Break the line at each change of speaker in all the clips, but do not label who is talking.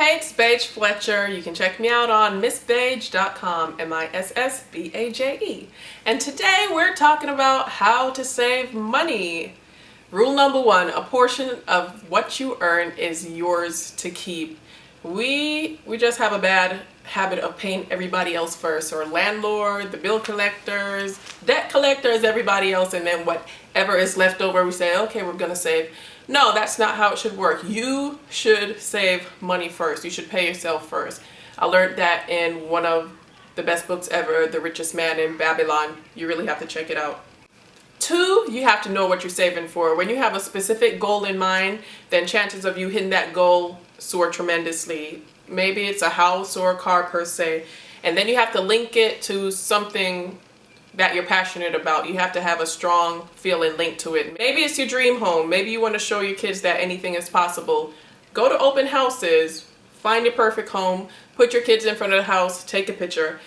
Hey, it's Baje Fletcher. You can check me out on missbaje.com, MISSBAJE. And today we're talking about how to save money. Rule number one, a portion of what you earn is yours to keep. We just have a bad habit of paying everybody else first, or landlord, the bill collectors, debt collectors, everybody else, and then whatever is left over we say, okay, we're gonna save. No, that's not how it should work. You should save money first. You should pay yourself first. I learned that in one of the best books ever, The Richest Man in Babylon. You really have to check it out. Two, you have to know what you're saving for. When you have a specific goal in mind, then chances of you hitting that goal soar tremendously. Maybe it's a house or a car per se, and then you have to link it to something that you're passionate about. You have to have a strong feeling linked to it. Maybe it's your dream home. Maybe you want to show your kids that anything is possible. Go to open houses, find your perfect home, put your kids in front of the house, take a picture,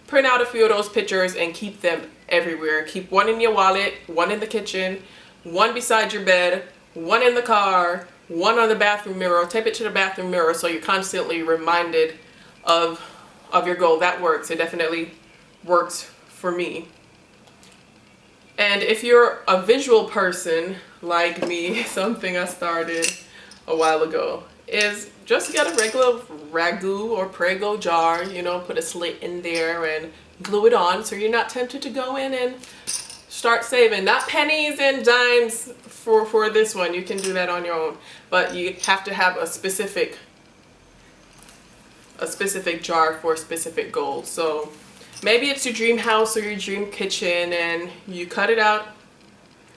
print out a few of those pictures and keep them everywhere. Keep one in your wallet, one in the kitchen, one beside your bed, one in the car, one on the bathroom mirror. Tape it to the bathroom mirror so you're constantly reminded of your goal. That works. It definitely works for me. And if you're a visual person like me, something I started a while ago is just get a regular ragu or prego jar, put a slit in there and glue it on so you're not tempted to go in and start saving. Not pennies and dimes for this one. You can do that on your own, but you have to have a specific jar for a specific goal. So maybe it's your dream house or your dream kitchen, and you cut it out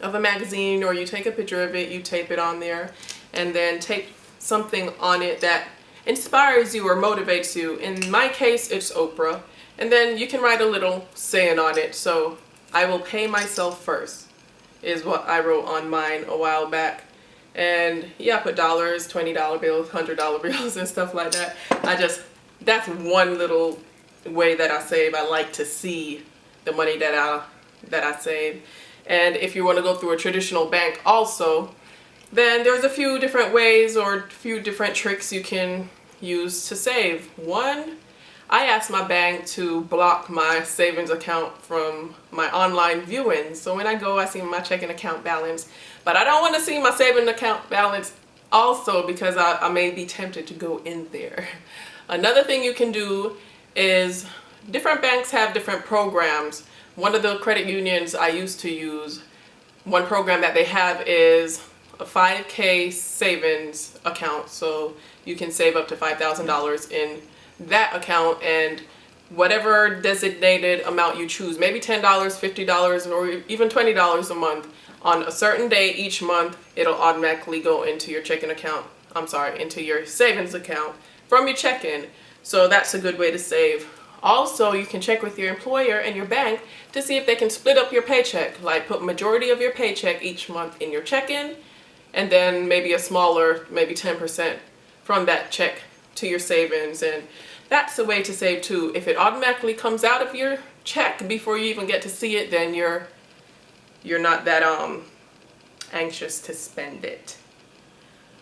of a magazine, or you take a picture of it, you tape it on there, and then tape something on it that inspires you or motivates you. In my case, it's Oprah. And then you can write a little saying on it. So, I will pay myself first is what I wrote on mine a while back. And yeah, I put dollars, $20 bills, $100 bills and stuff like that. That's one little way that I save. I like to see the money that I save. And if you want to go through a traditional bank also, then there's a few different ways or a few different tricks you can use to save. One, I asked my bank to block my savings account from my online viewing. So when I go, I see my checking account balance, but I don't want to see my savings account balance also because I may be tempted to go in there. Another thing you can do is different banks have different programs. One of the credit unions I used to use, one program that they have is a 5K savings account. So you can save up to $5,000 in that account, and whatever designated amount you choose, maybe $10, $50, or even $20 a month, on a certain day each month, it'll automatically go into your checking account. Into your savings account from your checking. So that's a good way to save. Also, you can check with your employer and your bank to see if they can split up your paycheck, like put majority of your paycheck each month in your checking, and then maybe a smaller, maybe 10% from that check to your savings. And that's a way to save too. If it automatically comes out of your check before you even get to see it, then you're not that anxious to spend it.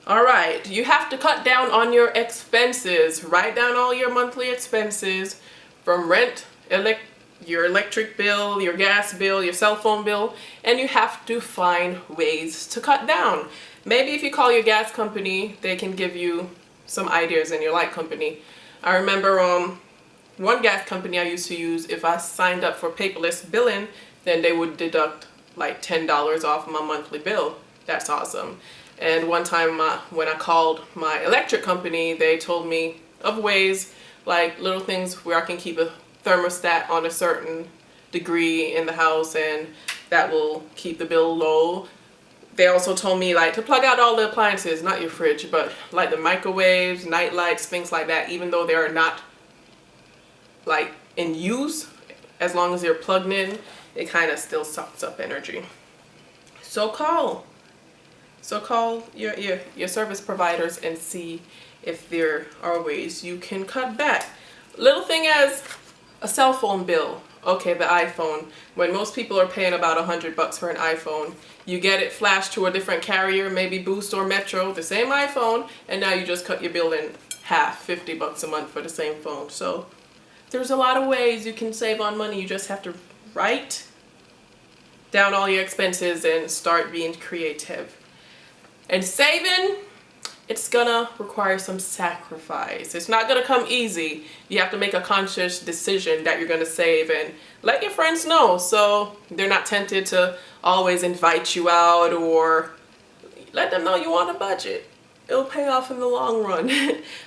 All right, you have to cut down on your expenses. Write down all your monthly expenses from rent, your electric bill, your gas bill, your cell phone bill, and you have to find ways to cut down. Maybe if you call your gas company, they can give you some ideas, in your light company. I remember one gas company I used to use, if I signed up for paperless billing, then they would deduct like $10 off my monthly bill. That's awesome. And one time when I called my electric company, they told me of ways, like little things where I can keep a thermostat on a certain degree in the house, and that will keep the bill low. They also told me like to plug out all the appliances, not your fridge, but like the microwaves, night lights, things like that. Even though they're not like in use, as long as they're plugged in, it kind of still sucks up energy. So call your service providers and see if there are ways you can cut back. Little thing as a cell phone bill. Okay, the iPhone. When most people are paying about $100 for an iPhone, you get it flashed to a different carrier, maybe Boost or Metro, the same iPhone, and now you just cut your bill in half, 50 bucks a month for the same phone. So there's a lot of ways you can save on money. You just have to write down all your expenses and start being creative. And saving, it's gonna require some sacrifice. It's not gonna come easy. You have to make a conscious decision that you're gonna save, and let your friends know so they're not tempted to always invite you out, or let them know you on a budget. It'll pay off in the long run.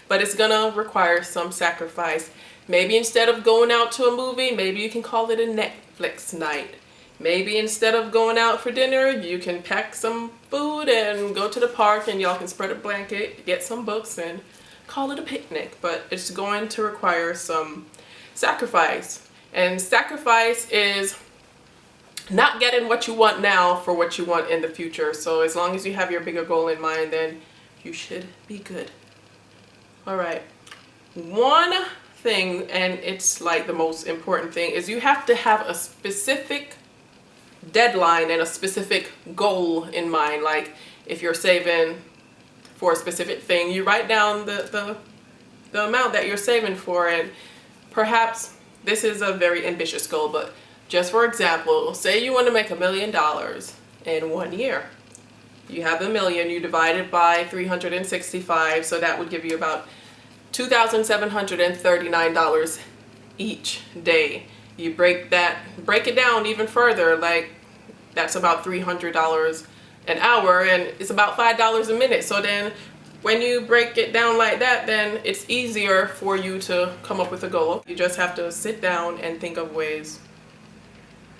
But it's gonna require some sacrifice. Maybe instead of going out to a movie, maybe you can call it a Netflix night. Maybe instead of going out for dinner, you can pack some food and go to the park, and y'all can spread a blanket, get some books, and call it a picnic. But it's going to require some sacrifice. And sacrifice is not getting what you want now for what you want in the future. So as long as you have your bigger goal in mind, then you should be good. All right. One thing, and it's like the most important thing, is you have to have a specific deadline and a specific goal in mind. Like if you're saving for a specific thing, you write down the amount that you're saving for, and perhaps this is a very ambitious goal, but just for example, say you want to make $1 million in 1 year. You have $1 million, you divide it by 365, so that would give you about $2,739 each day. You break it down even further, like that's about $300 an hour, and it's about $5 a minute. So then when you break it down like that, then it's easier for you to come up with a goal. You just have to sit down and think of ways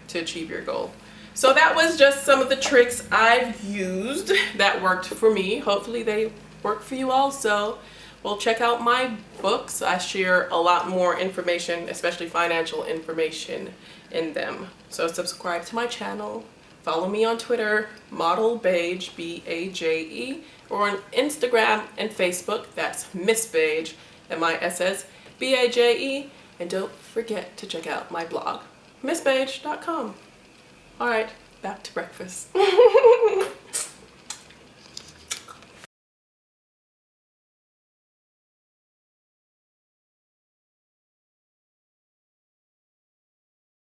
to achieve your goal. So that was just some of the tricks I've used that worked for me. Hopefully they work for you also. Well, check out my books. I share a lot more information, especially financial information, in them. So subscribe to my channel. Follow me on Twitter, Model Baje, B-A-J-E, or on Instagram and Facebook, that's Miss Baje, M-I-S-S-B-A-J-E. And don't forget to check out my blog, missbaje.com. All right, back to breakfast.